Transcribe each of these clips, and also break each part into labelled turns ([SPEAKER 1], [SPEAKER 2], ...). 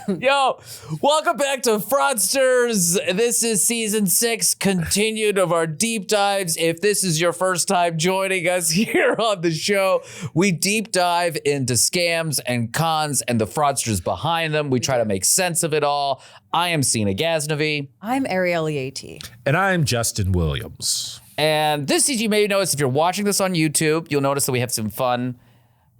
[SPEAKER 1] Yo, welcome back to Fraudsters. This is season 6, continued of our deep dives. If this is your first time joining us here on the show, we deep dive into scams and cons and the fraudsters behind them. We try to make sense of it all. I am Seena Ghaznavi.
[SPEAKER 2] I'm Ariel Yati.
[SPEAKER 3] And I'm Justin Williams.
[SPEAKER 1] And this is, you may notice if you're watching this on YouTube, you'll notice that we have some fun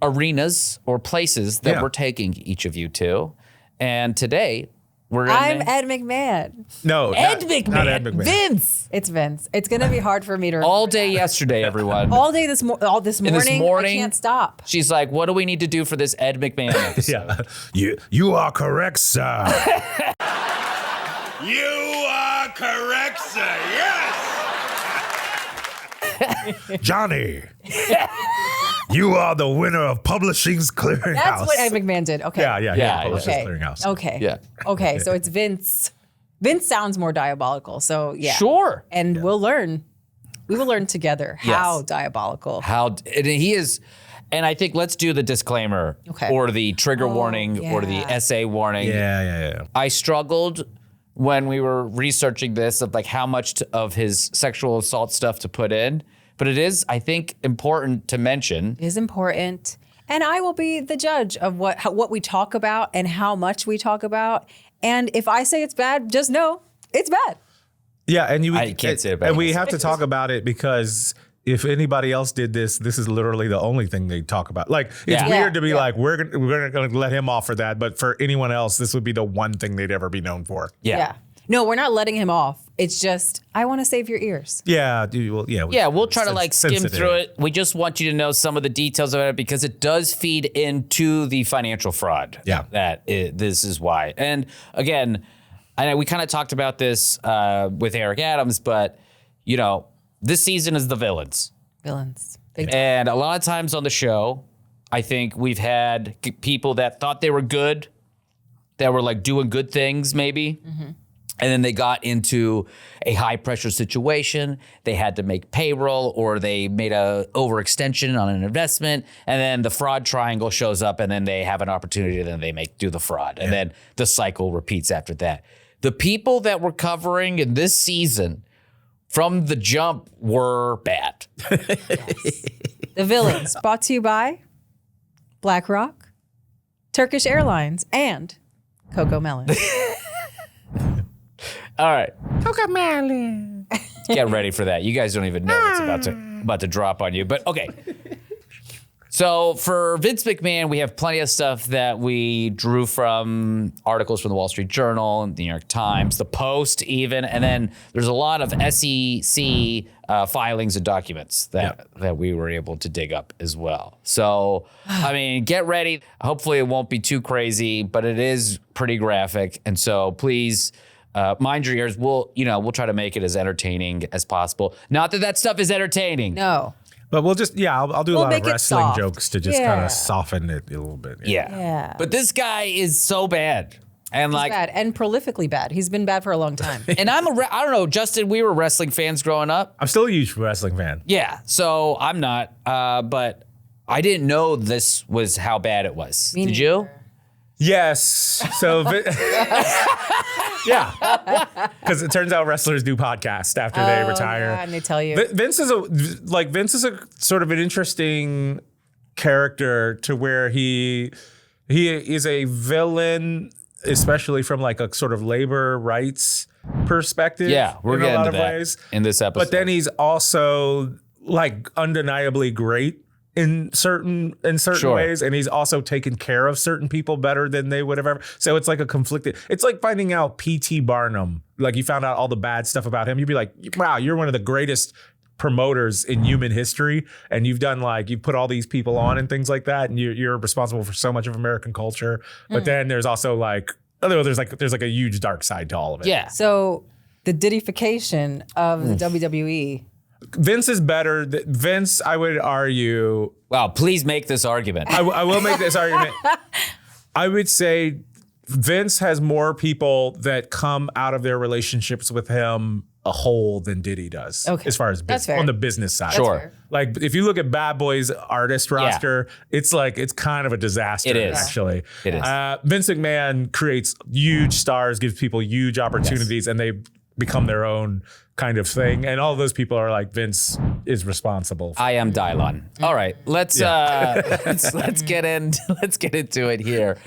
[SPEAKER 1] arenas or places that we're taking each of you to. And today,
[SPEAKER 2] I'm Ed McMahon.
[SPEAKER 3] No,
[SPEAKER 1] Ed McMahon.
[SPEAKER 3] Not Ed McMahon.
[SPEAKER 2] Vince. It's Vince. It's going to be hard for me to
[SPEAKER 1] all day yesterday, everyone.
[SPEAKER 2] All day this morning.
[SPEAKER 1] This morning,
[SPEAKER 2] I can't stop.
[SPEAKER 1] She's like, what do we need to do for this Ed McMahon episode?
[SPEAKER 3] Yeah. You are correct, sir.
[SPEAKER 4] You are correct, sir. Yes.
[SPEAKER 3] Johnny. You are the winner of Publishing's Clearinghouse.
[SPEAKER 2] That's what Ed McMahon did. Okay.
[SPEAKER 3] Yeah. Publishing's Clearinghouse.
[SPEAKER 2] Okay.
[SPEAKER 1] Yeah.
[SPEAKER 2] Okay. So it's Vince. Vince sounds more diabolical. So yeah.
[SPEAKER 1] Sure.
[SPEAKER 2] And we'll learn. We will learn together how diabolical.
[SPEAKER 1] And he is. And I think let's do the disclaimer or the trigger warning or the essay warning.
[SPEAKER 3] Yeah.
[SPEAKER 1] I struggled when we were researching this of like how much of his sexual assault stuff to put in. But it is, I think, important to mention.
[SPEAKER 2] It is important. And I will be the judge of what we talk about and how much we talk about. And if I say it's bad, just know it's bad.
[SPEAKER 3] Yeah, and
[SPEAKER 1] I can't say it bad.
[SPEAKER 3] And we have to talk about it because if anybody else did this, this is literally the only thing they talk about. Like, it's weird to be like, we're gonna let him off for that, but for anyone else, this would be the one thing they'd ever be known for.
[SPEAKER 1] Yeah.
[SPEAKER 2] No, we're not letting him off. It's just, I want to save your ears.
[SPEAKER 3] Yeah,
[SPEAKER 1] we'll try to like skim through it. We just want you to know some of the details of it because it does feed into the financial fraud.
[SPEAKER 3] Yeah.
[SPEAKER 1] This is why. And again, I know we kind of talked about this with Eric Adams, but you know, this season is the villains. And a lot of times on the show, I think we've had people that thought they were good, that were like doing good things maybe. Mm-hmm. And then they got into a high pressure situation. They had to make payroll or they made a overextension on an investment. And then the fraud triangle shows up and then they have an opportunity and then they do the fraud. And then the cycle repeats after that. The people that we're covering in this season from the jump were bad.
[SPEAKER 2] The villains brought to you by BlackRock, Turkish Airlines, and Coco Melon.
[SPEAKER 1] All right. Get ready for that. You guys don't even know what's about to drop on you. But okay. So for Vince McMahon, we have plenty of stuff that we drew from articles from the Wall Street Journal, the New York Times, the Post even. And then there's a lot of SEC filings and documents that we were able to dig up as well. So, I mean, get ready. Hopefully it won't be too crazy, but it is pretty graphic. And so please... mind your ears. We'll try to make it as entertaining as possible. Not that stuff is entertaining.
[SPEAKER 2] No.
[SPEAKER 3] But we'll just, I'll do a lot of wrestling
[SPEAKER 2] soft.
[SPEAKER 3] jokes to just kind of soften it a little bit.
[SPEAKER 1] Yeah. But this guy is so bad. And
[SPEAKER 2] He's bad and prolifically bad. He's been bad for a long time.
[SPEAKER 1] And I don't know, Justin, we were wrestling fans growing up.
[SPEAKER 3] I'm still a huge wrestling fan.
[SPEAKER 1] Yeah. So I'm not, but I didn't know this was how bad it was. Did you?
[SPEAKER 3] Yes. So, because it turns out wrestlers do podcasts after they retire.
[SPEAKER 2] Yeah, and they tell you.
[SPEAKER 3] Vince is a sort of an interesting character to where he is a villain, especially from like a sort of labor rights perspective.
[SPEAKER 1] Yeah, we're
[SPEAKER 3] in a
[SPEAKER 1] getting
[SPEAKER 3] lot
[SPEAKER 1] to
[SPEAKER 3] of
[SPEAKER 1] that
[SPEAKER 3] ways
[SPEAKER 1] in this episode.
[SPEAKER 3] But then he's also like undeniably great in certain ways, and he's also taken care of certain people better than they would have ever. So it's like a conflicted. It's like finding out P.T. Barnum. Like you found out all the bad stuff about him. You'd be like, wow, you're one of the greatest promoters in human history, and you've put all these people on and things like that, and you're responsible for so much of American culture. But then there's also there's a huge dark side to all of it.
[SPEAKER 1] Yeah.
[SPEAKER 2] So the Diddyfication of the WWE.
[SPEAKER 3] Vince is better. Vince, I would argue.
[SPEAKER 1] Wow, please make this argument.
[SPEAKER 3] I will make this argument. I would say Vince has more people that come out of their relationships with him a whole than Diddy does.
[SPEAKER 2] Okay.
[SPEAKER 3] As far as on the business side.
[SPEAKER 1] Sure.
[SPEAKER 3] Like if you look at Bad Boy's artist roster, it's kind of a disaster.
[SPEAKER 1] It is.
[SPEAKER 3] Actually.
[SPEAKER 1] It is.
[SPEAKER 3] Vince McMahon creates huge stars, gives people huge opportunities, and they become their own kind of thing. And all those people are like, Vince is responsible.
[SPEAKER 1] I am Dylon. All right, let's get into it here.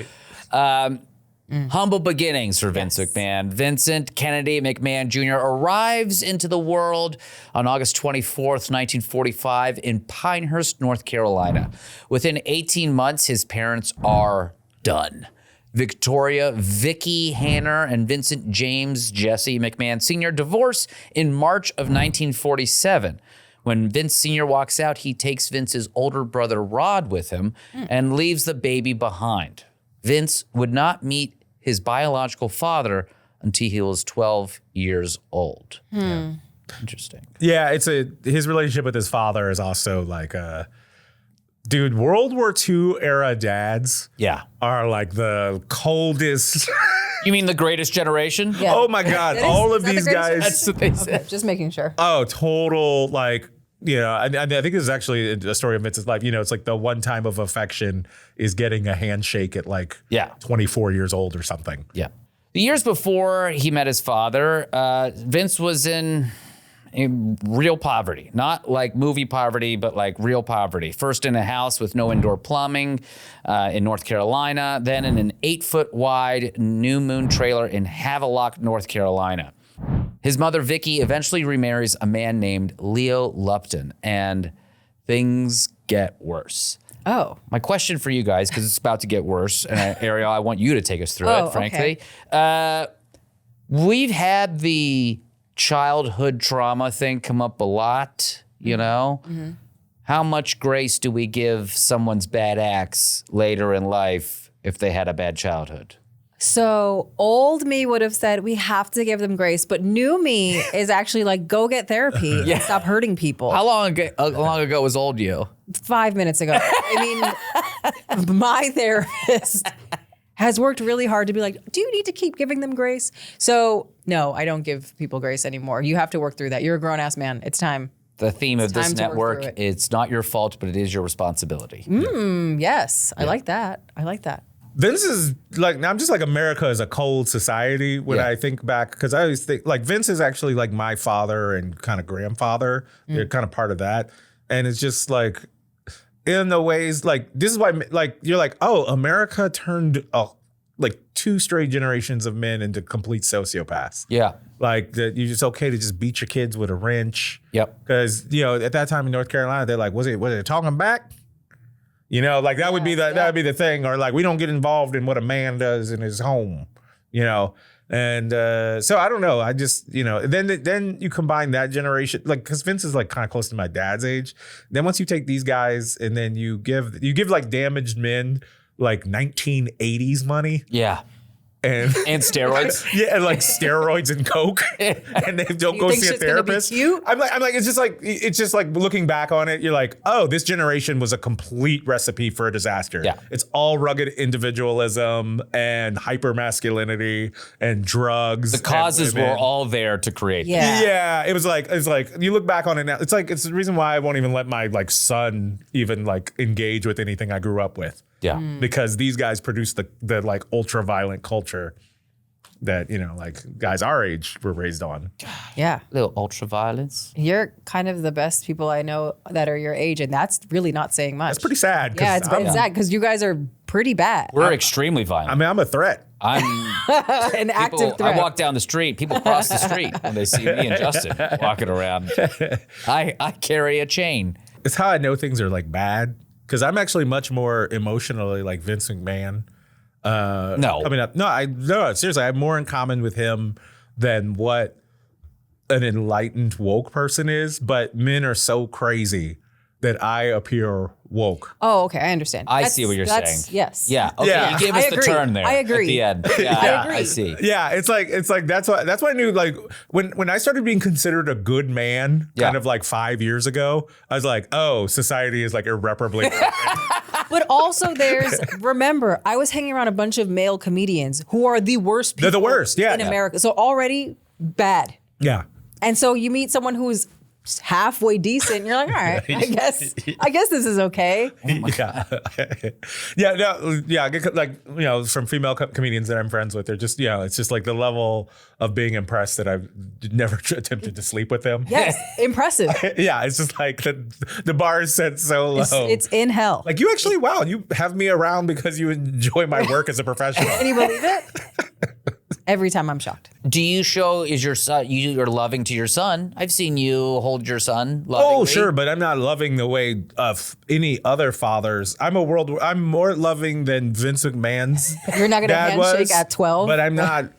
[SPEAKER 1] Humble beginnings for Vince McMahon. Vincent Kennedy McMahon Jr. arrives into the world on August 24th, 1945 in Pinehurst, North Carolina. Within 18 months, his parents are done. Victoria, Vicky Hanner, and Vincent James Jesse McMahon Sr. divorce in March of 1947. When Vince Sr. walks out, he takes Vince's older brother Rod with him and leaves the baby behind. Vince would not meet his biological father until he was 12 years old. Yeah. Interesting.
[SPEAKER 3] Yeah, his relationship with his father is also like dude, World War II era dads are like the coldest.
[SPEAKER 1] You mean the greatest generation?
[SPEAKER 2] Yeah.
[SPEAKER 3] Oh my God. All of these guys.
[SPEAKER 1] That's what they said.
[SPEAKER 2] Okay, just making sure.
[SPEAKER 3] Oh, total like, I think this is actually a story of Vince's life. It's like the one time of affection is getting a handshake at like 24 years old or something.
[SPEAKER 1] Yeah. The years before he met his father, Vince was in real poverty, not like movie poverty, but like real poverty. First in a house with no indoor plumbing in North Carolina, then in an 8-foot wide New Moon trailer in Havelock, North Carolina. His mother, Vicky, eventually remarries a man named Leo Lupton, and things get worse.
[SPEAKER 2] Oh.
[SPEAKER 1] My question for you guys, because it's about to get worse, and Ariel, I want you to take us through it, frankly.
[SPEAKER 2] Okay.
[SPEAKER 1] We've had the childhood trauma thing come up a lot, Mm-hmm. How much grace do we give someone's bad acts later in life if they had a bad childhood?
[SPEAKER 2] So old me would have said we have to give them grace, but new me is actually like, go get therapy and stop hurting people.
[SPEAKER 1] How long ago was old you?
[SPEAKER 2] 5 minutes ago. I mean, my therapist has worked really hard to be like, do you need to keep giving them grace? So no, I don't give people grace anymore. You have to work through that. You're a grown ass man. It's time.
[SPEAKER 1] The theme of this network, it's not your fault, but it is your responsibility.
[SPEAKER 2] Yes. I like that.
[SPEAKER 3] Vince is like, I'm just like, America is a cold society when I think back, because I always think like Vince is actually like my father and kind of grandfather. They're kind of part of that. And it's just like, in the ways, like, this is why, like, you're like, oh, America turned like 2 straight generations of men into complete sociopaths.
[SPEAKER 1] Yeah.
[SPEAKER 3] Like, that you're just okay to just beat your kids with a wrench.
[SPEAKER 1] Yep.
[SPEAKER 3] Because, at that time in North Carolina, they're like, was it talking back? Like that would be the thing, or like, we don't get involved in what a man does in his home, And so I don't know. I just, then you combine that generation, like, because Vince is like kind of close to my dad's age. Then once you take these guys and then you give like damaged men like 1980s money.
[SPEAKER 1] Yeah.
[SPEAKER 3] And
[SPEAKER 1] steroids.
[SPEAKER 3] Yeah, and like steroids and coke, and they don't go see a therapist. I'm like, it's just like looking back on it, you're like, oh, this generation was a complete recipe for a disaster.
[SPEAKER 1] Yeah.
[SPEAKER 3] It's all rugged individualism and hypermasculinity and drugs.
[SPEAKER 1] The causes were all there to create.
[SPEAKER 3] Yeah, it was like you look back on it now. It's the reason why I won't even let my like son even like engage with anything I grew up with.
[SPEAKER 1] Yeah.
[SPEAKER 3] Because these guys produce the like ultra violent culture that, like guys our age were raised on.
[SPEAKER 2] Yeah.
[SPEAKER 1] Little ultra violence.
[SPEAKER 2] You're kind of the best people I know that are your age, and that's really not saying much.
[SPEAKER 3] That's pretty sad.
[SPEAKER 2] Yeah, it's sad because you guys are pretty bad.
[SPEAKER 1] We're extremely violent.
[SPEAKER 3] I mean, I'm a threat.
[SPEAKER 1] I'm
[SPEAKER 2] an active threat.
[SPEAKER 1] I walk down the street. People cross the street when they see me and Justin walking around. I carry a chain.
[SPEAKER 3] It's how I know things are like bad. Because I'm actually much more emotionally like Vince McMahon. No, seriously, I have more in common with him than what an enlightened woke person is. But men are so crazy that I appear woke.
[SPEAKER 2] Oh, okay, I understand.
[SPEAKER 1] I see what you're saying.
[SPEAKER 2] Yes.
[SPEAKER 1] Yeah. Okay.
[SPEAKER 3] Yeah.
[SPEAKER 1] You gave us the turn there.
[SPEAKER 2] I agree.
[SPEAKER 1] At the end. Yeah.
[SPEAKER 2] I agree.
[SPEAKER 1] I see.
[SPEAKER 3] Yeah, it's like that's why I knew, like, when I started being considered a good man, kind of like 5 years ago, I was like, oh, society is like irreparably broken.
[SPEAKER 2] But also remember, I was hanging around a bunch of male comedians who are the worst people
[SPEAKER 3] They're the worst, yeah.
[SPEAKER 2] in America. So already bad.
[SPEAKER 3] Yeah.
[SPEAKER 2] And so you meet someone who's halfway decent, you're like, all right, I guess this is okay.
[SPEAKER 3] Yeah. Like, from female comedians that I'm friends with, they're just, it's just like the level of being impressed that I've never attempted to sleep with them.
[SPEAKER 2] Yes, impressive.
[SPEAKER 3] Yeah, it's just like the bar is set so low.
[SPEAKER 2] It's in hell.
[SPEAKER 3] Like, you actually, wow, you have me around because you enjoy my work as a professional.
[SPEAKER 2] Can you believe it? Every time I'm shocked.
[SPEAKER 1] Do you is your son, you're loving to your son? I've seen you hold your son lovingly.
[SPEAKER 3] Oh, sure, but I'm not loving the way of any other fathers. I'm more loving than Vince McMahon's
[SPEAKER 2] You're not going to
[SPEAKER 3] dad
[SPEAKER 2] handshake
[SPEAKER 3] was,
[SPEAKER 2] at 12?
[SPEAKER 3] but I'm not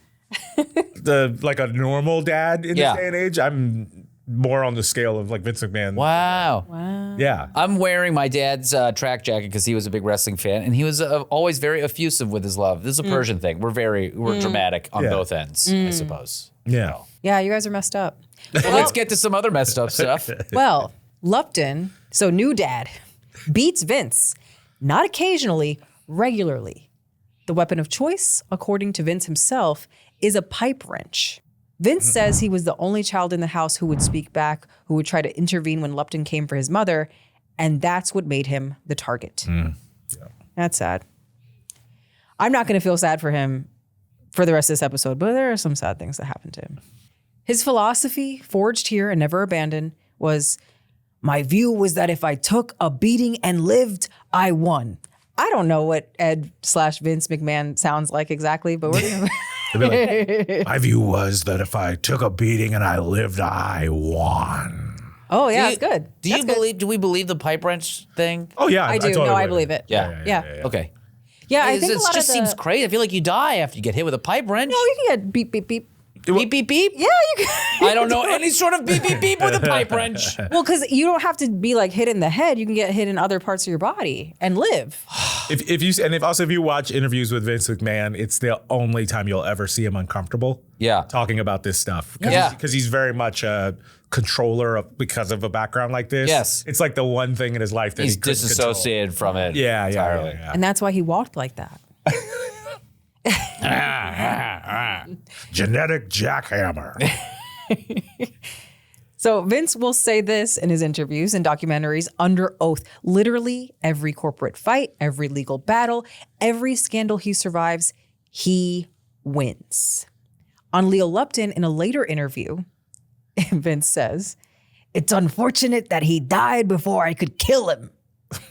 [SPEAKER 3] a normal dad in this day and age. I'm more on the scale of like Vince McMahon.
[SPEAKER 1] Wow.
[SPEAKER 3] Yeah.
[SPEAKER 1] I'm wearing my dad's track jacket because he was a big wrestling fan, and he was always very effusive with his love. This is a Persian thing. We're dramatic on both ends, I suppose.
[SPEAKER 3] Yeah.
[SPEAKER 2] Yeah, you guys are messed up.
[SPEAKER 1] Well, let's get to some other messed up stuff.
[SPEAKER 2] Well, Lupton, so new dad, beats Vince, not occasionally, regularly. The weapon of choice, according to Vince himself, is a pipe wrench. Vince says he was the only child in the house who would speak back, who would try to intervene when Lupton came for his mother, and that's what made him the target. Yeah. That's sad. I'm not going to feel sad for him for the rest of this episode, but there are some sad things that happened to him. His philosophy, forged here and never abandoned, was, my view was that if I took a beating and lived, I won. I don't know what Ed/Vince McMahon sounds like exactly, but we're going to...
[SPEAKER 3] My view was that if I took a beating and I lived, I won.
[SPEAKER 2] Oh, yeah, it's good.
[SPEAKER 1] Do we believe the pipe wrench thing?
[SPEAKER 3] Oh, yeah.
[SPEAKER 2] I do.
[SPEAKER 3] totally
[SPEAKER 2] I believe it.
[SPEAKER 1] Yeah. Okay.
[SPEAKER 2] Yeah, I think
[SPEAKER 1] it
[SPEAKER 2] a lot
[SPEAKER 1] just seems crazy. I feel like you die after you get hit with a pipe wrench.
[SPEAKER 2] No, you can get beep, beep, beep.
[SPEAKER 1] Beep, beep, beep?
[SPEAKER 2] Yeah, you can.
[SPEAKER 1] I don't know any sort of beep, beep, beep with a pipe wrench.
[SPEAKER 2] Well, because you don't have to be like hit in the head. You can get hit in other parts of your body and live.
[SPEAKER 3] If you watch interviews with Vince McMahon, it's the only time you'll ever see him uncomfortable.
[SPEAKER 1] Yeah.
[SPEAKER 3] Talking about this stuff.
[SPEAKER 1] Yeah.
[SPEAKER 3] Because he's very much a controller because of a background like this.
[SPEAKER 1] Yes.
[SPEAKER 3] It's like the one thing in his life that
[SPEAKER 1] He's
[SPEAKER 3] he couldn't
[SPEAKER 1] disassociated from it.
[SPEAKER 3] Yeah.
[SPEAKER 2] And that's why he walked like that.
[SPEAKER 3] Genetic jackhammer.
[SPEAKER 2] So Vince will say this in his interviews and documentaries under oath. Literally every corporate fight, every legal battle, every scandal he survives, he wins. On Leo Lupton, in a later interview, Vince says, "It's unfortunate that he died before I could kill him."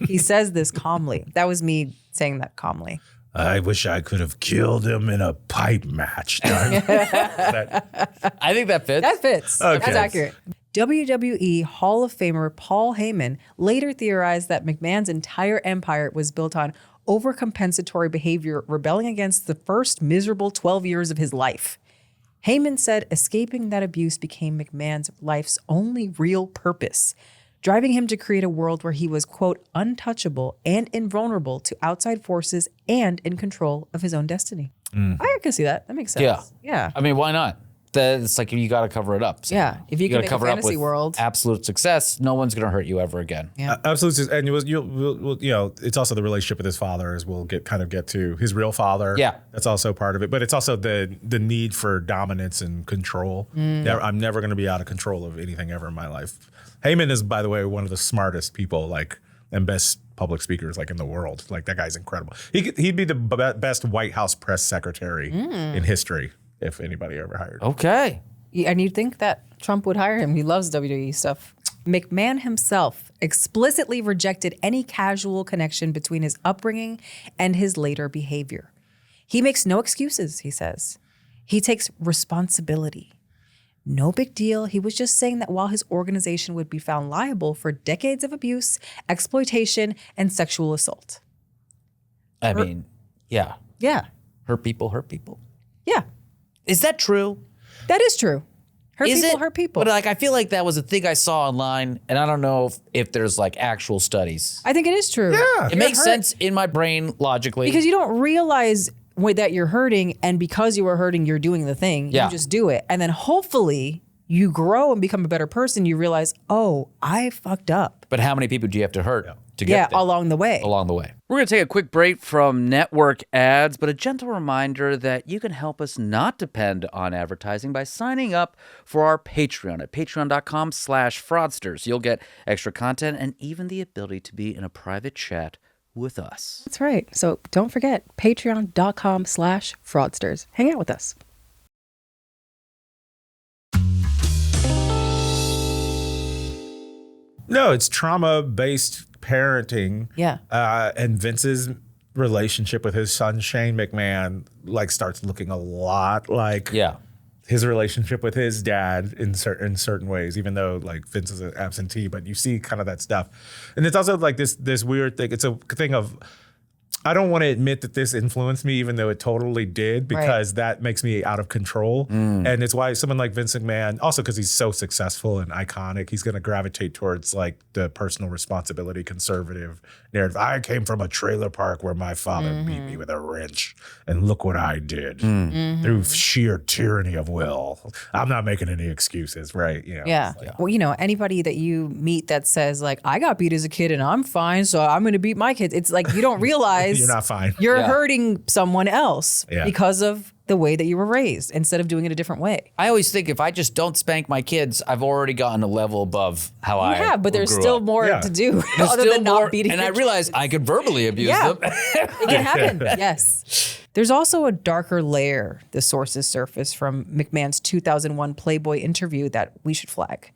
[SPEAKER 2] He says this calmly. That was me saying that calmly.
[SPEAKER 3] I wish I could have killed him in a pipe match.
[SPEAKER 1] I think that fits.
[SPEAKER 2] That fits.
[SPEAKER 3] Okay.
[SPEAKER 2] That's accurate. WWE Hall of Famer Paul Heyman later theorized that McMahon's entire empire was built on overcompensatory behavior, rebelling against the first miserable 12 years of his life. Heyman said escaping that abuse became McMahon's life's only real purpose, driving him to create a world where he was, quote, untouchable and invulnerable to outside forces and in control of his own destiny. I can see that. That makes sense. Yeah.
[SPEAKER 1] I mean, why not? It's like you got to cover it up. So
[SPEAKER 2] Yeah. If you can
[SPEAKER 1] gotta
[SPEAKER 2] make
[SPEAKER 1] cover
[SPEAKER 2] a
[SPEAKER 1] up
[SPEAKER 2] fantasy
[SPEAKER 1] with
[SPEAKER 2] world.
[SPEAKER 1] absolute success, no one's going to hurt you ever again.
[SPEAKER 2] Yeah.
[SPEAKER 3] Absolutely. And it's also the relationship with his father, as we'll get to his real father.
[SPEAKER 1] Yeah.
[SPEAKER 3] That's also part of it. But it's also the need for dominance and control. I'm never going to be out of control of anything ever in my life. Heyman is, by the way, one of the smartest people, and best public speakers, in the world. That guy's incredible. He'd be the best White House press secretary in history if anybody ever hired him.
[SPEAKER 1] Okay.
[SPEAKER 2] And you'd think that Trump would hire him. He loves WWE stuff. McMahon himself explicitly rejected any casual connection between his upbringing and his later behavior. He makes no excuses, he says. He takes responsibility. No big deal. He was just saying that while his organization would be found liable for decades of abuse, exploitation, and sexual assault.
[SPEAKER 1] I mean, yeah.
[SPEAKER 2] Yeah.
[SPEAKER 1] Hurt people hurt people.
[SPEAKER 2] Yeah.
[SPEAKER 1] Is that true?
[SPEAKER 2] That is true. Hurt people hurt people.
[SPEAKER 1] But I feel like that was a thing I saw online, and I don't know if there's actual studies.
[SPEAKER 2] I think it is true.
[SPEAKER 3] Yeah.
[SPEAKER 1] It makes sense in my brain logically.
[SPEAKER 2] Because you don't realize that you're hurting, and because you are hurting, you're doing the thing.
[SPEAKER 1] Yeah.
[SPEAKER 2] You just do it. And then hopefully you grow and become a better person. You realize, oh, I fucked up.
[SPEAKER 1] But how many people do you have to hurt to get there.
[SPEAKER 2] along the way.
[SPEAKER 1] Along the way. We're going to take a quick break from network ads, but a gentle reminder that you can help us not depend on advertising by signing up for our Patreon at patreon.com/fraudsters. You'll get extra content and even the ability to be in a private chat with us.
[SPEAKER 2] That's right. So don't forget, patreon.com/fraudsters. Hang out with us.
[SPEAKER 3] No, it's trauma-based parenting.
[SPEAKER 2] Yeah.
[SPEAKER 3] And Vince's relationship with his son, Shane McMahon, like starts looking a lot like his relationship with his dad in certain ways, even though like Vince is an absentee, but you see kind of that stuff. And it's also like this weird thing. It's a thing of, I don't want to admit that this influenced me, even though it totally did, because that makes me out of control. And it's why someone like Vince McMahon, also because he's so successful and iconic, he's going to gravitate towards like the personal responsibility conservative narrative. I came from a trailer park where my father beat me with a wrench, and look what I did through sheer tyranny of will. I'm not making any excuses, right? You know,
[SPEAKER 2] Well, you know, anybody that you meet that says like, I got beat as a kid and I'm fine, so I'm going to beat my kids. It's like, you don't realize
[SPEAKER 3] you're not fine.
[SPEAKER 2] You're hurting someone else because of the way that you were raised instead of doing it a different way.
[SPEAKER 1] I always think if I just don't spank my kids, I've already gotten a level above how I
[SPEAKER 2] Yeah, but there's still more to do other than not beating
[SPEAKER 1] and
[SPEAKER 2] your
[SPEAKER 1] I realize I could verbally abuse them.
[SPEAKER 2] It can happen. Yes. There's also a darker layer, the sources surface from McMahon's 2001 Playboy interview that we should flag.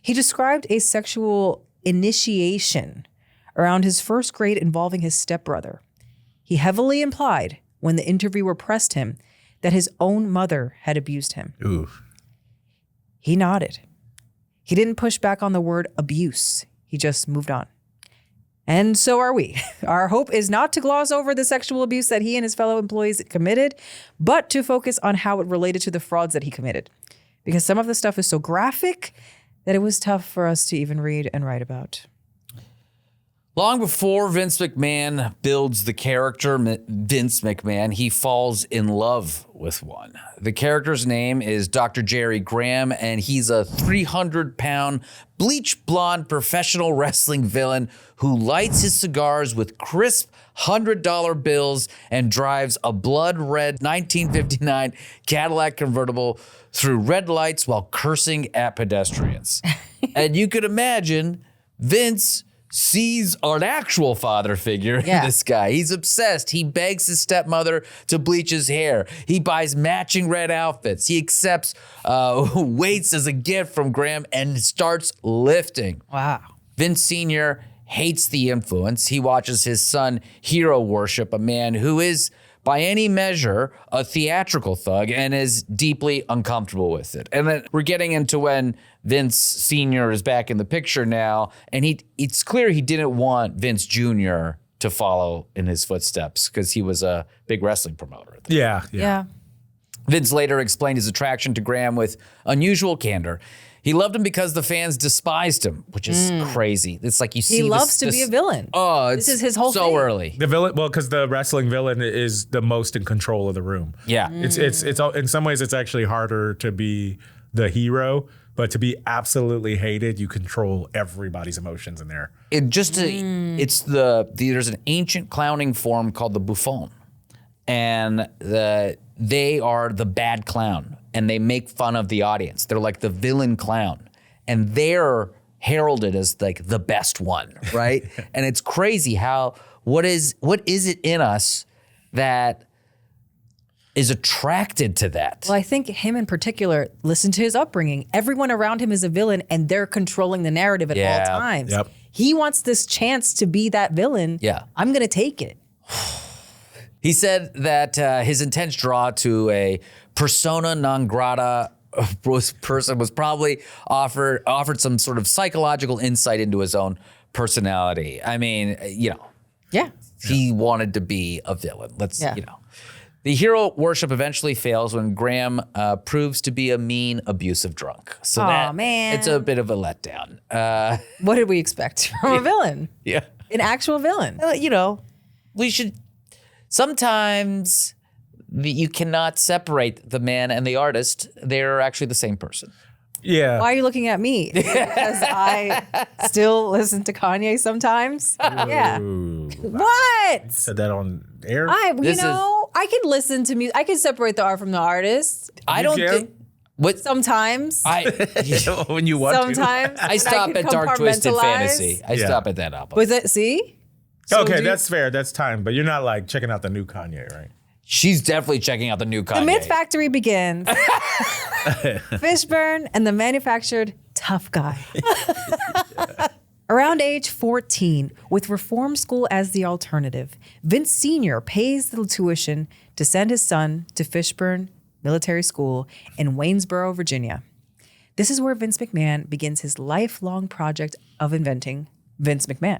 [SPEAKER 2] He described a sexual initiation around his first grade involving his stepbrother. He heavily implied, when the interviewer pressed him, that his own mother had abused him.
[SPEAKER 3] Ooh.
[SPEAKER 2] He nodded. He didn't push back on the word abuse. He just moved on. And so are we. Our hope is not to gloss over the sexual abuse that he and his fellow employees committed, but to focus on how it related to the frauds that he committed. Because some of the stuff is so graphic that it was tough for us to even read and write about.
[SPEAKER 1] Long before Vince McMahon builds the character Vince McMahon, he falls in love with one. The character's name is Dr. Jerry Graham, and he's a 300-pound, bleach blonde professional wrestling villain who lights his cigars with crisp $100 bills and drives a blood-red 1959 Cadillac convertible through red lights while cursing at pedestrians. And you could imagine Vince sees an actual father figure in this guy. He's obsessed. He begs his stepmother to bleach his hair. He buys matching red outfits. He accepts weights as a gift from Graham and starts lifting.
[SPEAKER 2] Wow.
[SPEAKER 1] Vince Sr. hates the influence. He watches his son hero worship a man who is, by any measure, a theatrical thug and is deeply uncomfortable with it. And then we're getting into when Vince Sr. is back in the picture now, and it's clear he didn't want Vince Jr. to follow in his footsteps because he was a big wrestling promoter.
[SPEAKER 3] Yeah.
[SPEAKER 1] Vince later explained his attraction to Graham with unusual candor. He loved him because the fans despised him, which is crazy. It's like you see
[SPEAKER 2] He loves to be a villain.
[SPEAKER 1] Oh,
[SPEAKER 2] this is his whole
[SPEAKER 1] so
[SPEAKER 2] thing.
[SPEAKER 1] early.
[SPEAKER 3] The villain, well, because the wrestling villain is the most in control of the room.
[SPEAKER 1] Yeah.
[SPEAKER 3] It's in some ways it's actually harder to be the hero, but to be absolutely hated, you control everybody's emotions in there.
[SPEAKER 1] There's an ancient clowning form called the buffon, and they are the bad clown, and they make fun of the audience. They're like the villain clown, and they're heralded as like the best one, right? And it's crazy how what is it in us that is attracted to that?
[SPEAKER 2] Well, I think him in particular, listen to his upbringing. Everyone around him is a villain and they're controlling the narrative at all times.
[SPEAKER 3] Yep.
[SPEAKER 2] He wants this chance to be that villain.
[SPEAKER 1] Yeah.
[SPEAKER 2] I'm going to take it.
[SPEAKER 1] He said that his intense draw to a persona non grata person was probably offered some sort of psychological insight into his own personality. I mean, he wanted to be a villain. The hero worship eventually fails when Graham proves to be a mean, abusive drunk. So
[SPEAKER 2] man.
[SPEAKER 1] It's a bit of a letdown.
[SPEAKER 2] What did we expect from a villain?
[SPEAKER 1] Yeah.
[SPEAKER 2] An actual villain.
[SPEAKER 1] We should sometimes you cannot separate the man and the artist. They're actually the same person.
[SPEAKER 3] Yeah.
[SPEAKER 2] Why are you looking at me? Because I still listen to Kanye sometimes. Yeah. What?
[SPEAKER 3] Said that on air?
[SPEAKER 2] I can listen to music. I can separate the art from the artist.
[SPEAKER 1] I don't think. What?
[SPEAKER 2] Sometimes.
[SPEAKER 3] When you want
[SPEAKER 2] Sometimes.
[SPEAKER 1] I stop at Dark Twisted Fantasy. I stop at that album.
[SPEAKER 2] Was it? See? So
[SPEAKER 3] okay, that's fair. That's time. But you're not like checking out the new Kanye, right?
[SPEAKER 1] She's definitely checking out the new Kanye.
[SPEAKER 2] The Myth Factory begins. Fishburne and the manufactured tough guy. Around age 14, with reform school as the alternative, Vince Sr. pays the tuition to send his son to Fishburne Military School in Waynesboro, Virginia. This is where Vince McMahon begins his lifelong project of inventing Vince McMahon.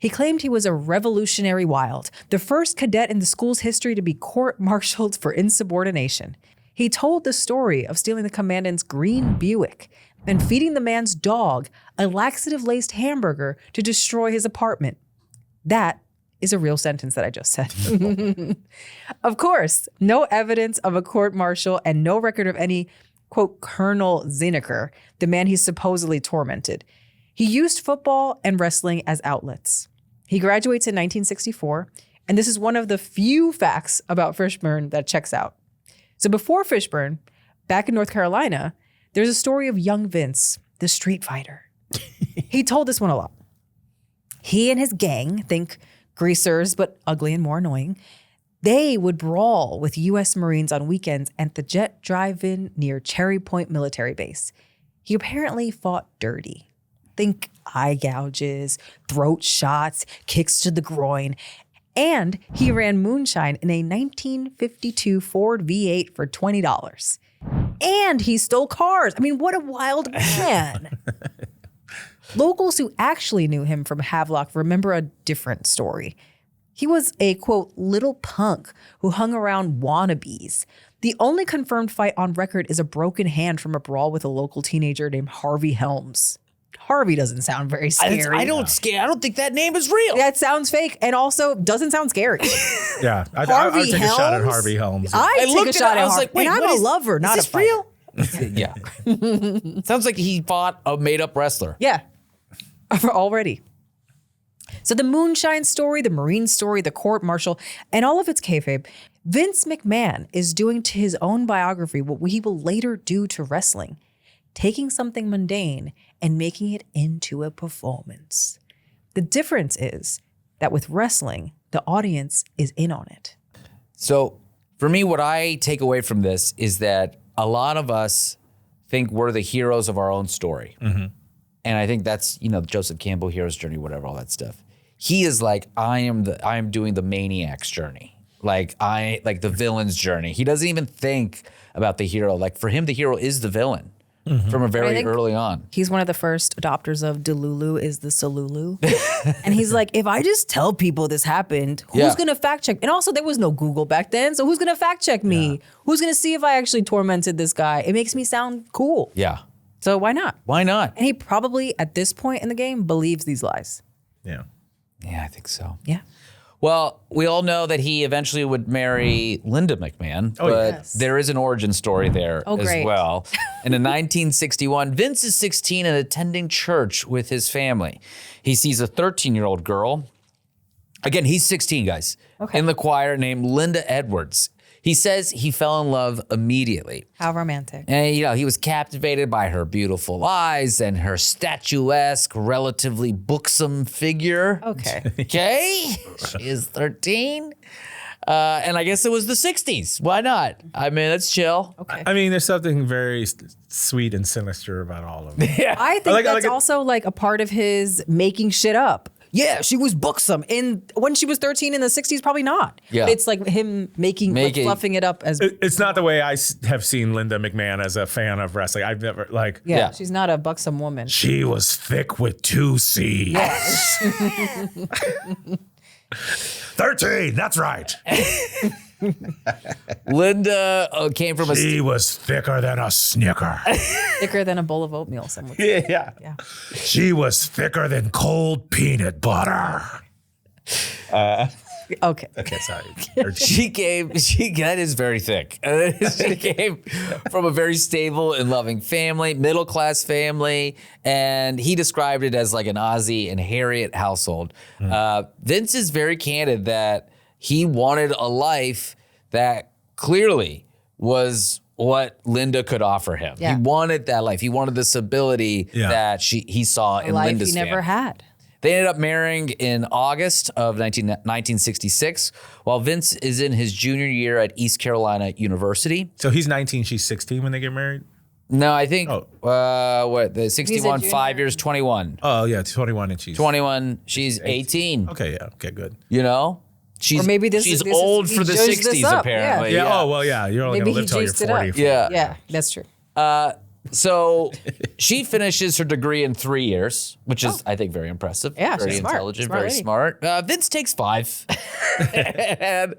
[SPEAKER 2] He claimed he was a revolutionary wild, the first cadet in the school's history to be court-martialed for insubordination. He told the story of stealing the commandant's green Buick and feeding the man's dog a laxative-laced hamburger to destroy his apartment. That is a real sentence that I just said. Of course, no evidence of a court-martial and no record of any, quote, Colonel Zinneker, the man he supposedly tormented. He used football and wrestling as outlets. He graduates in 1964, and this is one of the few facts about Fishburne that checks out. So before Fishburne, back in North Carolina, there's a story of young Vince, the street fighter. He told this one a lot. He and his gang, think greasers, but ugly and more annoying, they would brawl with U.S. Marines on weekends at the Jet Drive-In near Cherry Point Military Base. He apparently fought dirty. Think eye gouges, throat shots, kicks to the groin. And he ran moonshine in a 1952 Ford V8 for $20. And he stole cars. I mean, what a wild man. Locals who actually knew him from Havelock remember a different story. He was a, quote, little punk who hung around wannabes. The only confirmed fight on record is a broken hand from a brawl with a local teenager named Harvey Helms. Harvey doesn't sound very scary.
[SPEAKER 1] I don't think that name is real.
[SPEAKER 2] That sounds fake and also doesn't sound scary.
[SPEAKER 3] Yeah, I would take a shot at Harvey Helms.
[SPEAKER 2] I take a shot at Harvey.
[SPEAKER 1] Like, wait,
[SPEAKER 2] and I'm a lover, not a fighter.
[SPEAKER 1] Real? Yeah. Sounds like he fought a made-up wrestler.
[SPEAKER 2] Yeah, already. So the moonshine story, the Marine story, the court-martial, and all of its kayfabe, Vince McMahon is doing to his own biography what he will later do to wrestling, taking something mundane and making it into a performance. The difference is that with wrestling, the audience is in on it.
[SPEAKER 1] So for me, what I take away from this is that a lot of us think we're the heroes of our own story. Mm-hmm. And I think that's, Joseph Campbell, hero's journey, whatever, all that stuff. He is like, I am doing the maniac's journey. Like the villain's journey. He doesn't even think about the hero. Like for him, the hero is the villain. Mm-hmm. From a very early on.
[SPEAKER 2] He's one of the first adopters of Delulu is the Salulu. And he's like, if I just tell people this happened, who's going to fact check? And also there was no Google back then. So who's going to fact check me? Yeah. Who's going to see if I actually tormented this guy? It makes me sound cool.
[SPEAKER 1] Yeah.
[SPEAKER 2] So why not?
[SPEAKER 1] Why not?
[SPEAKER 2] And he probably at this point in the game believes these lies.
[SPEAKER 3] Yeah.
[SPEAKER 1] Yeah, I think so.
[SPEAKER 2] Yeah.
[SPEAKER 1] Well, we all know that he eventually would marry Linda McMahon, but there is an origin story there as well. And in 1961, Vince is 16 and attending church with his family. He sees a 13-year-old girl. Again, he's 16, guys, in the choir named Linda Edwards. He says he fell in love immediately.
[SPEAKER 2] How romantic.
[SPEAKER 1] And, he was captivated by her beautiful eyes and her statuesque, relatively buxom figure.
[SPEAKER 2] Okay.
[SPEAKER 1] Okay? She is 13. And I guess it was the 60s. Why not? I mean, that's chill.
[SPEAKER 2] Okay.
[SPEAKER 3] I mean, there's something very sweet and sinister about all of it.
[SPEAKER 1] Yeah.
[SPEAKER 2] I think that's also like a part of his making shit up. Yeah, she was buxom. And when she was 13 in the 60s, probably not. Yeah. It's like him fluffing it up as...
[SPEAKER 3] It's not the way I have seen Linda McMahon as a fan of wrestling. I've never,
[SPEAKER 2] Yeah, she's not a buxom woman.
[SPEAKER 3] She was thick with 2 C's.
[SPEAKER 2] Yes.
[SPEAKER 3] 13, that's right.
[SPEAKER 1] Linda came from
[SPEAKER 3] She was thicker than a Snicker.
[SPEAKER 2] Thicker than a bowl of oatmeal, some would say.
[SPEAKER 3] Yeah. She was thicker than cold peanut butter.
[SPEAKER 2] Okay.
[SPEAKER 3] Okay, sorry.
[SPEAKER 1] That is very thick. She came from a very stable and loving family, middle class family, and he described it as like an Ozzie and Harriet household. Vince is very candid that he wanted a life that clearly was what Linda could offer him.
[SPEAKER 2] Yeah.
[SPEAKER 1] He wanted that life. He wanted the stability that he saw in
[SPEAKER 2] Life
[SPEAKER 1] Linda's
[SPEAKER 2] he never
[SPEAKER 1] family.
[SPEAKER 2] had.
[SPEAKER 1] They ended up marrying in August of 1966, while Vince is in his junior year at East Carolina University.
[SPEAKER 3] So he's 19, she's 16 when they get married?
[SPEAKER 1] No, I think, the 61, 5 years, 21.
[SPEAKER 3] Oh, yeah, 21 and she's...
[SPEAKER 1] 21, she's 18.
[SPEAKER 3] Okay, yeah, okay, good.
[SPEAKER 1] You know? She's,
[SPEAKER 2] Or maybe
[SPEAKER 1] she's old
[SPEAKER 2] he
[SPEAKER 1] for the
[SPEAKER 2] judged this
[SPEAKER 1] 60s,
[SPEAKER 2] up,
[SPEAKER 1] apparently.
[SPEAKER 3] Yeah, oh, well, yeah, you're only
[SPEAKER 2] Maybe
[SPEAKER 3] going to live
[SPEAKER 2] he
[SPEAKER 3] till you're
[SPEAKER 2] juiced it
[SPEAKER 3] 40.
[SPEAKER 2] up.
[SPEAKER 1] Yeah.
[SPEAKER 2] Yeah, that's true.
[SPEAKER 1] So she finishes her degree in 3 years, which is, I think, very impressive.
[SPEAKER 2] Yeah,
[SPEAKER 1] very
[SPEAKER 2] she's smart.
[SPEAKER 1] intelligent,
[SPEAKER 2] Smart
[SPEAKER 1] very
[SPEAKER 2] lady.
[SPEAKER 1] smart. Vince takes 5 and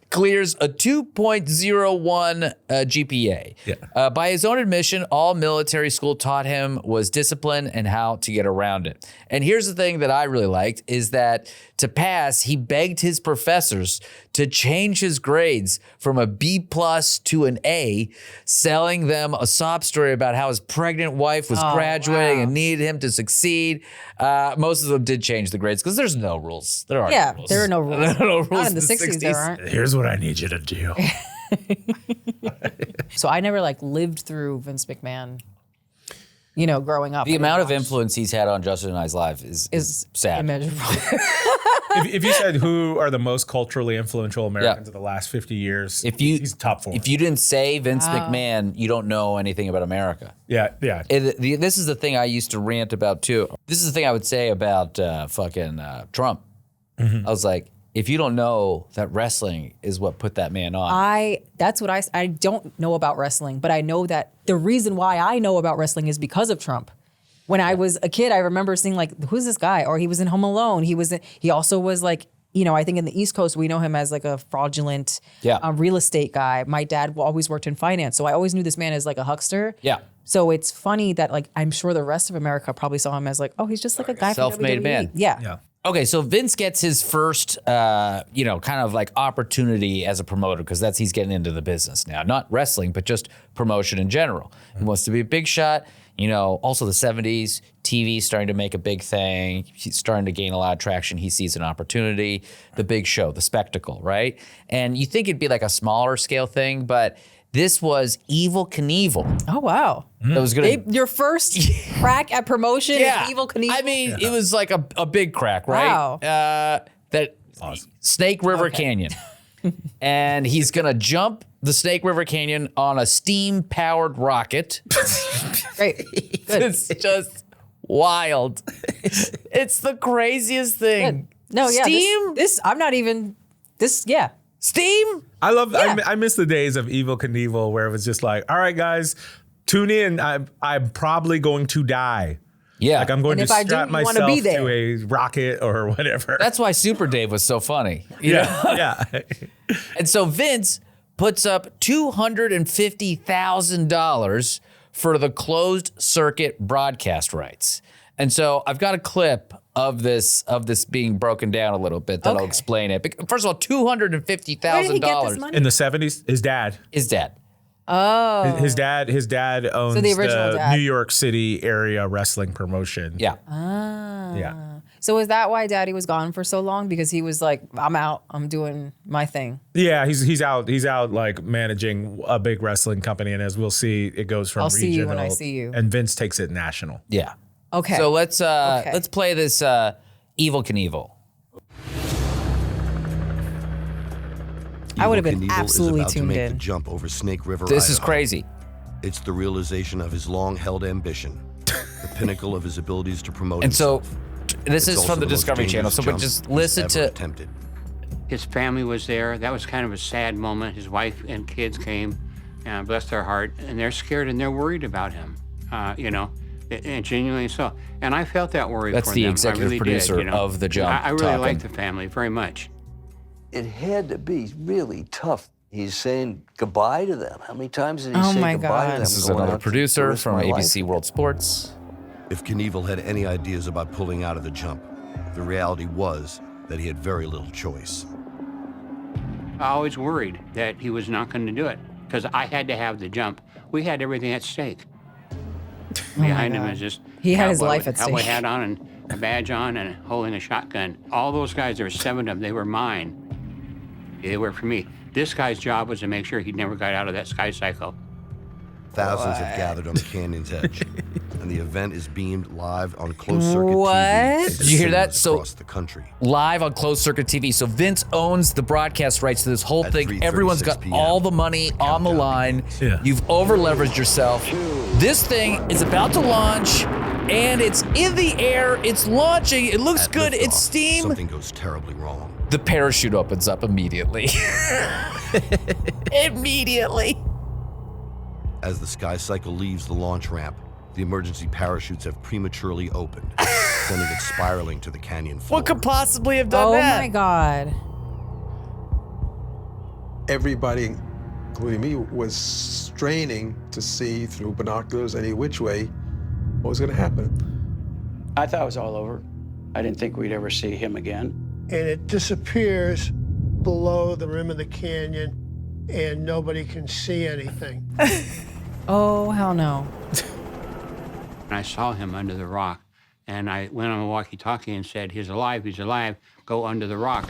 [SPEAKER 1] clears a 2.01 GPA.
[SPEAKER 3] Yeah.
[SPEAKER 1] By his own admission, all military school taught him was discipline and how to get around it. And here's the thing that I really liked is that to pass, he begged his professors to change his grades from a B+ to an A, selling them a sob story about how his pregnant wife was graduating and needed him to succeed. Most of them did change the grades because there's no rules. There are no rules.
[SPEAKER 2] There are no rules.
[SPEAKER 1] There are no rules
[SPEAKER 2] Not in the 60s, there aren't.
[SPEAKER 3] Here's what I need you to do.
[SPEAKER 2] So I never lived through Vince McMahon, growing up.
[SPEAKER 1] The amount of influence he's had on Justin and I's life is sad.
[SPEAKER 2] immeasurable.
[SPEAKER 3] If you said who are the most culturally influential Americans of the last 50 years, he's top 4.
[SPEAKER 1] If you didn't say Vince McMahon, you don't know anything about America.
[SPEAKER 3] Yeah.
[SPEAKER 1] This is the thing I used to rant about too. This is the thing I would say about Trump. I was like, if you don't know that wrestling is what put that man on.
[SPEAKER 2] That's what I don't know about wrestling, but I know that the reason why I know about wrestling is because of Trump. When I was a kid, I remember seeing who's this guy? Or he was in Home Alone. He also was I think in the East Coast, we know him as a fraudulent real estate guy. My dad always worked in finance. So I always knew this man as a huckster.
[SPEAKER 1] Yeah.
[SPEAKER 2] So it's funny that I'm sure the rest of America probably saw him as he's just a guy
[SPEAKER 1] self-made
[SPEAKER 2] from WWE.
[SPEAKER 1] man.
[SPEAKER 2] Yeah.
[SPEAKER 1] Okay, so Vince gets his first, opportunity as a promoter because he's getting into the business now. Not wrestling, but just promotion in general. He wants to be a big shot. Also the 70s, TV starting to make a big thing. He's starting to gain a lot of traction. He sees an opportunity, the big show, the spectacle, right? And you think it'd be a smaller scale thing, but this was Evel Knievel.
[SPEAKER 2] Oh, wow.
[SPEAKER 1] That was gonna
[SPEAKER 2] Your first crack at promotion is Evel Knievel?
[SPEAKER 1] I mean, it was a big crack, right?
[SPEAKER 2] Wow.
[SPEAKER 1] Snake River Canyon. And he's going to jump the Snake River Canyon on a steam-powered rocket.
[SPEAKER 2] Great. Good.
[SPEAKER 1] It's just wild. It's the craziest thing.
[SPEAKER 2] Good. No, yeah.
[SPEAKER 1] Steam? Steam?
[SPEAKER 3] I love. I miss the days of Evel Knievel where it was just all right, guys, tune in. I'm probably going to die.
[SPEAKER 1] Yeah.
[SPEAKER 3] I'm going to strap myself
[SPEAKER 2] be there.
[SPEAKER 3] to a rocket or whatever.
[SPEAKER 1] That's why Super Dave was so funny. You know?
[SPEAKER 3] Yeah.
[SPEAKER 1] And so Vince puts up $250,000 for the closed circuit broadcast rights. And so I've got a clip of this being broken down a little bit that'll explain it. First of all, $250,000
[SPEAKER 3] In the 70s, his dad.
[SPEAKER 1] His dad.
[SPEAKER 2] Oh.
[SPEAKER 3] His dad owns
[SPEAKER 2] the original dad.
[SPEAKER 3] New York City area wrestling promotion.
[SPEAKER 1] Yeah.
[SPEAKER 3] Yeah.
[SPEAKER 2] So is that why Daddy was gone for so long? Because he was I'm out. I'm doing my thing.
[SPEAKER 3] Yeah, he's out managing a big wrestling company, and as we'll see, it goes from
[SPEAKER 2] I'll
[SPEAKER 3] regional.
[SPEAKER 2] see you when I see you.
[SPEAKER 3] And Vince takes it national.
[SPEAKER 1] Yeah.
[SPEAKER 2] Okay.
[SPEAKER 1] So let's play this Evel Knievel.
[SPEAKER 2] I would have been
[SPEAKER 5] Knievel
[SPEAKER 2] absolutely
[SPEAKER 5] is about to
[SPEAKER 2] tuned
[SPEAKER 5] make
[SPEAKER 2] in.
[SPEAKER 5] the jump over Snake River.
[SPEAKER 1] This is
[SPEAKER 5] Idaho.
[SPEAKER 1] crazy.
[SPEAKER 5] It's the realization of his long-held ambition, the pinnacle of his abilities to promote
[SPEAKER 1] And so
[SPEAKER 5] himself.
[SPEAKER 1] this
[SPEAKER 5] It's
[SPEAKER 1] is
[SPEAKER 5] also
[SPEAKER 1] from the
[SPEAKER 5] most
[SPEAKER 1] Discovery Channel.
[SPEAKER 5] dangerous
[SPEAKER 1] So but
[SPEAKER 5] jump
[SPEAKER 1] just
[SPEAKER 5] he's
[SPEAKER 1] listen
[SPEAKER 5] ever
[SPEAKER 1] to
[SPEAKER 5] attempted.
[SPEAKER 6] His family was there. That was kind of a sad moment. His wife and kids came, bless their heart, and they're scared and they're worried about him, and genuinely so. And I felt that worry
[SPEAKER 1] That's
[SPEAKER 6] for
[SPEAKER 1] the
[SPEAKER 6] them.
[SPEAKER 1] executive
[SPEAKER 6] I really
[SPEAKER 1] producer
[SPEAKER 6] did,
[SPEAKER 1] of The Jump
[SPEAKER 6] I really
[SPEAKER 1] talking.
[SPEAKER 6] liked the family very much.
[SPEAKER 7] It had to be really tough. He's saying goodbye to them. How many times did he
[SPEAKER 2] Oh
[SPEAKER 7] say
[SPEAKER 2] my
[SPEAKER 7] goodbye
[SPEAKER 2] God.
[SPEAKER 7] to them?
[SPEAKER 1] This is
[SPEAKER 7] going
[SPEAKER 1] another
[SPEAKER 7] out the
[SPEAKER 1] producer
[SPEAKER 7] rest of
[SPEAKER 1] from
[SPEAKER 7] my
[SPEAKER 1] ABC
[SPEAKER 7] life?
[SPEAKER 1] World Sports.
[SPEAKER 5] If Knievel had any ideas about pulling out of the jump, the reality was that he had very little choice.
[SPEAKER 6] I always worried that he was not going to do it because I had to have the jump. We had everything at stake. Behind him is just
[SPEAKER 2] He had his life at
[SPEAKER 6] cowboy
[SPEAKER 2] stake.
[SPEAKER 6] hat on and a badge on and holding a shotgun. All those guys, there were 7 of them, they were mine. They were for me. This guy's job was to make sure he never got out of that sky cycle.
[SPEAKER 5] Thousands have gathered on the canyon's edge, and the event is beamed live on closed-circuit TV.
[SPEAKER 1] Did you hear that? So
[SPEAKER 5] across the country.
[SPEAKER 1] Live on closed circuit TV. So Vince owns the broadcast rights to this whole
[SPEAKER 5] At
[SPEAKER 1] thing.
[SPEAKER 5] 3:36
[SPEAKER 1] Everyone's got
[SPEAKER 5] PM,
[SPEAKER 1] all the money on the line.
[SPEAKER 3] Yeah.
[SPEAKER 1] You've over leveraged yourself. This thing is about to launch, and it's in the air. It's launching. It looks
[SPEAKER 5] At
[SPEAKER 1] good.
[SPEAKER 5] liftoff,
[SPEAKER 1] It's steam.
[SPEAKER 5] Something goes terribly wrong.
[SPEAKER 1] The parachute opens up immediately. Immediately.
[SPEAKER 5] As the sky cycle leaves the launch ramp, the emergency parachutes have prematurely opened, sending it spiraling to the canyon floor.
[SPEAKER 1] What could possibly have done
[SPEAKER 2] Oh
[SPEAKER 1] that?
[SPEAKER 2] my God.
[SPEAKER 8] Everybody, including me, was straining to see through binoculars any which way what was going to happen.
[SPEAKER 9] I thought it was all over. I didn't think we'd ever see him again.
[SPEAKER 10] And it disappears below the rim of the canyon, and nobody can see anything.
[SPEAKER 2] Oh, hell no.
[SPEAKER 6] And I saw him under the rock. And I went on a walkie-talkie and said, he's alive, go under the rock.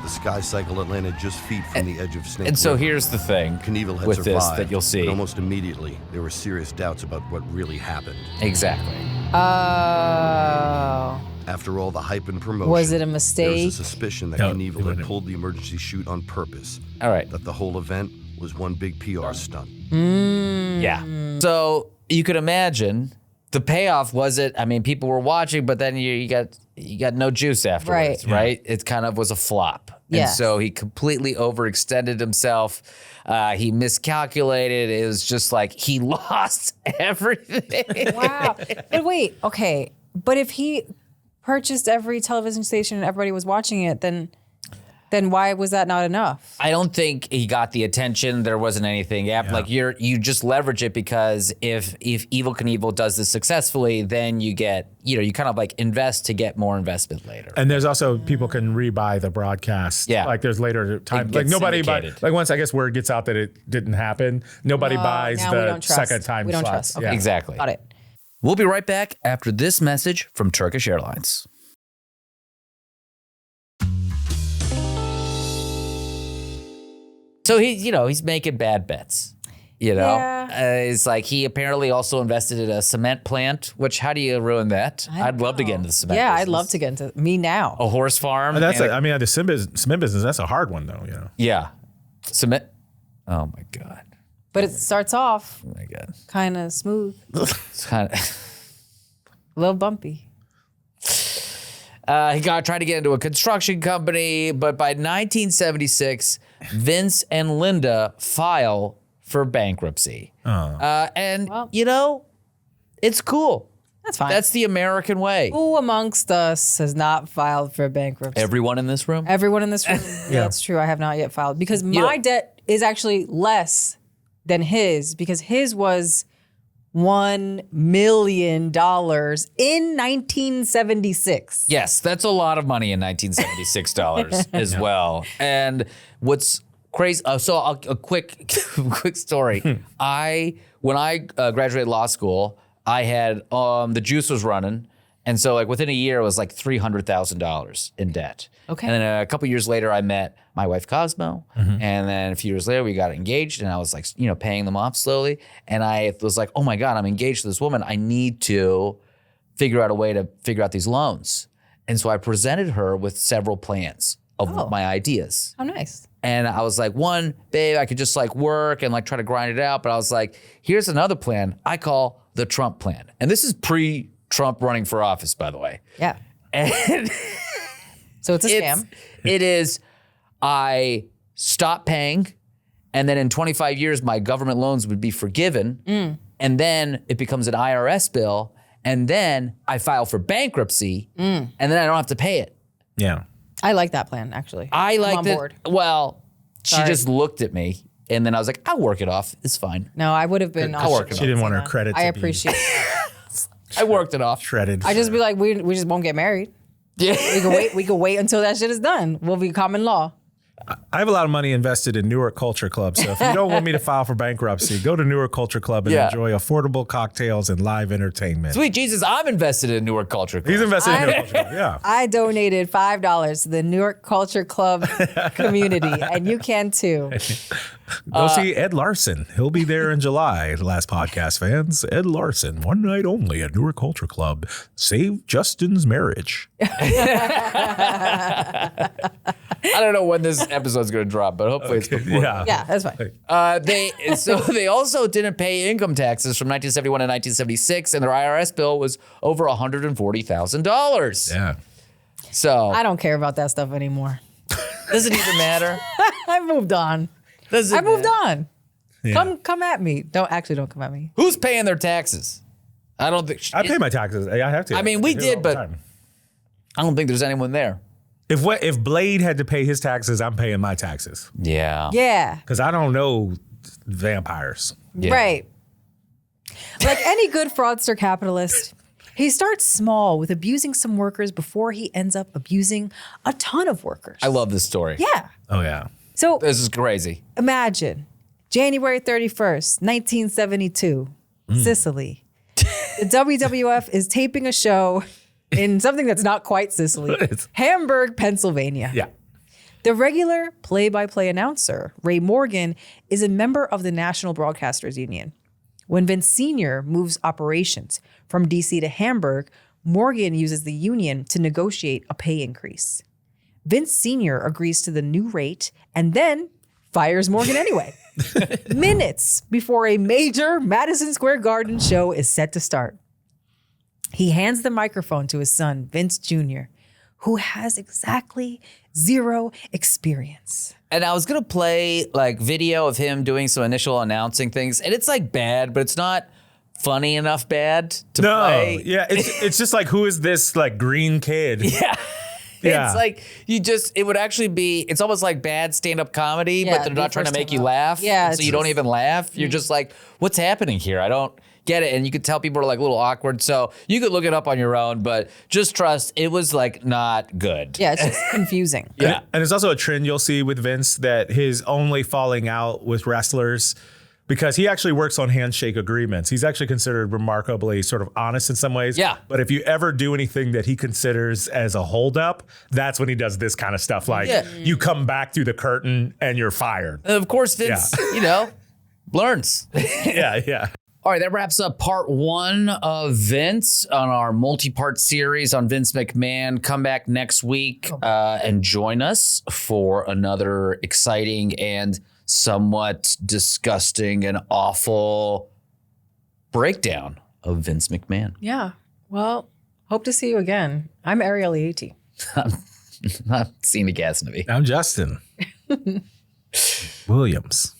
[SPEAKER 5] The sky cycle had landed just feet from the edge of Snake
[SPEAKER 1] And so
[SPEAKER 5] River.
[SPEAKER 1] here's the thing
[SPEAKER 5] Knievel had
[SPEAKER 1] with
[SPEAKER 5] survived,
[SPEAKER 1] this that you'll see.
[SPEAKER 5] but almost immediately, there were serious doubts about what really happened.
[SPEAKER 1] Exactly.
[SPEAKER 2] Oh.
[SPEAKER 5] After all the hype and promotion,
[SPEAKER 2] Was it a
[SPEAKER 5] there was
[SPEAKER 2] mistake?
[SPEAKER 5] a suspicion that
[SPEAKER 3] No,
[SPEAKER 5] Knievel
[SPEAKER 3] it
[SPEAKER 5] had
[SPEAKER 3] wasn't.
[SPEAKER 5] pulled the emergency chute on purpose.
[SPEAKER 1] All right.
[SPEAKER 5] That the whole event was one big PR stunt.
[SPEAKER 1] Yeah. So you could imagine the payoff was it. I mean, people were watching, but then you got no juice afterwards,
[SPEAKER 2] Right.
[SPEAKER 1] right? It kind of was a flop. And
[SPEAKER 2] Yes.
[SPEAKER 1] so he completely overextended himself. He miscalculated. It was just like he lost everything.
[SPEAKER 2] Wow. But wait, okay. But if he purchased every television station and everybody was watching it, then why was that not enough?
[SPEAKER 1] I don't think he got the attention. There wasn't anything. Like you just leverage it because if Evel Knievel does this successfully, then you get, you kind of like invest to get more investment later.
[SPEAKER 3] And there's also people can rebuy the broadcast.
[SPEAKER 1] Yeah.
[SPEAKER 3] Like there's later time.
[SPEAKER 1] It
[SPEAKER 3] Like
[SPEAKER 1] gets
[SPEAKER 3] nobody
[SPEAKER 1] syndicated.
[SPEAKER 3] like once I guess word gets out that it didn't happen, nobody buys
[SPEAKER 2] now we
[SPEAKER 3] the
[SPEAKER 2] don't trust.
[SPEAKER 3] second time
[SPEAKER 2] We don't
[SPEAKER 3] slots.
[SPEAKER 2] trust. Okay.
[SPEAKER 3] Yeah.
[SPEAKER 1] Exactly.
[SPEAKER 2] Got it.
[SPEAKER 1] We'll be right back after this message from Turkish Airlines. So he's making bad bets.
[SPEAKER 2] Yeah.
[SPEAKER 1] It's like he apparently also invested in a cement plant. Which how do you ruin that? I'd love to get into the cement.
[SPEAKER 2] Yeah,
[SPEAKER 1] business.
[SPEAKER 2] I'd love to get into me now.
[SPEAKER 1] a horse farm.
[SPEAKER 3] That's
[SPEAKER 1] and
[SPEAKER 3] I mean the cement business, that's a hard one though,
[SPEAKER 1] yeah, cement. Oh my god.
[SPEAKER 2] But it starts off
[SPEAKER 1] Oh my god.
[SPEAKER 2] kind of smooth,
[SPEAKER 1] It's kind of.
[SPEAKER 2] a little bumpy.
[SPEAKER 1] He tried to get into a construction company, but by 1976, Vince and Linda file for bankruptcy. And, it's cool.
[SPEAKER 2] That's fine.
[SPEAKER 1] That's the American way.
[SPEAKER 2] Who amongst us has not filed for bankruptcy?
[SPEAKER 1] Everyone in this room?
[SPEAKER 2] Everyone in this room. That's true. I have not yet filed because my debt is actually less than his because his was $1 million in 1976.
[SPEAKER 1] Yes, that's a lot of money in 1976 dollars as well. And what's crazy? A quick story. When I graduated law school, I had the juice was running, and so like within a year, it was like $300,000 in debt.
[SPEAKER 2] Okay.
[SPEAKER 1] And then a couple years later, I met my wife Cosmo, and then a few years later, we got engaged, and I was like, paying them off slowly. And I was like, oh my god, I'm engaged to this woman. I need to figure out a way to figure out these loans. And so I presented her with several plans of my ideas.
[SPEAKER 2] Oh, nice.
[SPEAKER 1] And I was like, one, babe, I could just like work and like try to grind it out. But I was like, here's another plan I call the Trump plan. And this is pre-Trump running for office, by the way.
[SPEAKER 2] Yeah.
[SPEAKER 1] And
[SPEAKER 2] So it's a scam.
[SPEAKER 1] it is, I stop paying, and then in 25 years, my government loans would be forgiven. And then it becomes an IRS bill. And then I file for bankruptcy, and then I don't have to pay it.
[SPEAKER 3] Yeah.
[SPEAKER 2] I like that plan, actually.
[SPEAKER 1] I
[SPEAKER 2] I'm
[SPEAKER 1] like
[SPEAKER 2] on
[SPEAKER 1] that.
[SPEAKER 2] board.
[SPEAKER 1] Well, she
[SPEAKER 2] Sorry.
[SPEAKER 1] just looked at me, and then I was like, I'll work it off. It's fine.
[SPEAKER 2] No, I would have been.
[SPEAKER 1] I'll work it
[SPEAKER 3] She didn't want her credit
[SPEAKER 2] I
[SPEAKER 3] to be
[SPEAKER 2] appreciate that.
[SPEAKER 1] I worked it off.
[SPEAKER 3] shredded.
[SPEAKER 2] I just be like, we just won't get married.
[SPEAKER 1] Yeah.
[SPEAKER 2] We can wait until that shit is done. We'll be common law.
[SPEAKER 3] I have a lot of money invested in Newark Culture Club. So if you don't want me to file for bankruptcy, go to Newark Culture Club and enjoy affordable cocktails and live entertainment.
[SPEAKER 1] Sweet Jesus, I'm invested in Newark Culture Club.
[SPEAKER 3] He's invested in Newark Culture Club, yeah.
[SPEAKER 2] I donated $5 to the Newark Culture Club community, and you can too.
[SPEAKER 3] Go see Ed Larson. He'll be there in July. Last podcast fans. Ed Larson, one night only at Newark Culture Club. Save Justin's marriage.
[SPEAKER 1] I don't know when this episode's going to drop, but hopefully it's before.
[SPEAKER 2] Yeah, that's fine.
[SPEAKER 1] They also didn't pay income taxes from 1971 to 1976, and their IRS bill was over $140,000.
[SPEAKER 3] Yeah.
[SPEAKER 1] So
[SPEAKER 2] I don't care about that stuff anymore.
[SPEAKER 1] doesn't even matter.
[SPEAKER 2] I moved on. I moved on. Yeah. Come at me. Don't come at me.
[SPEAKER 1] Who's paying their taxes? I don't think
[SPEAKER 3] I pay my taxes. I have to.
[SPEAKER 1] I mean, we did, but I don't think there's anyone there.
[SPEAKER 3] If Blade had to pay his taxes, I'm paying my taxes.
[SPEAKER 1] Yeah.
[SPEAKER 2] Yeah.
[SPEAKER 3] Because I don't know vampires.
[SPEAKER 1] Yeah.
[SPEAKER 2] Right. Like any good fraudster capitalist, he starts small with abusing some workers before he ends up abusing a ton of workers.
[SPEAKER 1] I love this story.
[SPEAKER 2] Yeah.
[SPEAKER 3] Oh, yeah.
[SPEAKER 2] So
[SPEAKER 1] this is crazy.
[SPEAKER 2] Imagine January 31st, 1972, Sicily. The WWF is taping a show in something that's not quite Sicily, Hamburg, Pennsylvania.
[SPEAKER 3] Yeah.
[SPEAKER 2] The regular play-by-play announcer, Ray Morgan, is a member of the National Broadcasters Union. When Vince Sr. moves operations from DC to Hamburg, Morgan uses the union to negotiate a pay increase. Vince Sr. agrees to the new rate and then fires Morgan anyway. Minutes before a major Madison Square Garden show is set to start. He hands the microphone to his son, Vince Jr., who has exactly 0 experience.
[SPEAKER 1] And I was going to play like video of him doing some initial announcing things, and it's like bad, but it's not funny enough bad to play.
[SPEAKER 3] Yeah, it's just like, who is this like green kid?
[SPEAKER 1] Yeah. It's like it would actually be, it's almost like bad stand-up comedy, but they're not trying to make you laugh.
[SPEAKER 2] Yeah.
[SPEAKER 1] So you don't even laugh. You're just like, what's happening here? I don't get it. And you could tell people are like a little awkward. So you could look it up on your own, but just trust, it was like not good.
[SPEAKER 2] Yeah, it's just confusing.
[SPEAKER 1] Yeah.
[SPEAKER 3] And it's also a trend you'll see with Vince that his only falling out with wrestlers, because he actually works on handshake agreements. He's actually considered remarkably sort of honest in some ways.
[SPEAKER 1] Yeah.
[SPEAKER 3] But if you ever do anything that he considers as a holdup, that's when he does this kind of stuff. Like you come back through the curtain and you're fired.
[SPEAKER 1] And of course, Vince, learns.
[SPEAKER 3] Yeah.
[SPEAKER 1] All right, that wraps up part 1 of Vince on our multi-part series on Vince McMahon. Come back next week and join us for another exciting and somewhat disgusting and awful breakdown of Vince McMahon.
[SPEAKER 2] Yeah. Well, hope to see you again. I'm Ariel Iati.
[SPEAKER 1] I'm Seena Gasnaby.
[SPEAKER 3] I'm Justin Williams.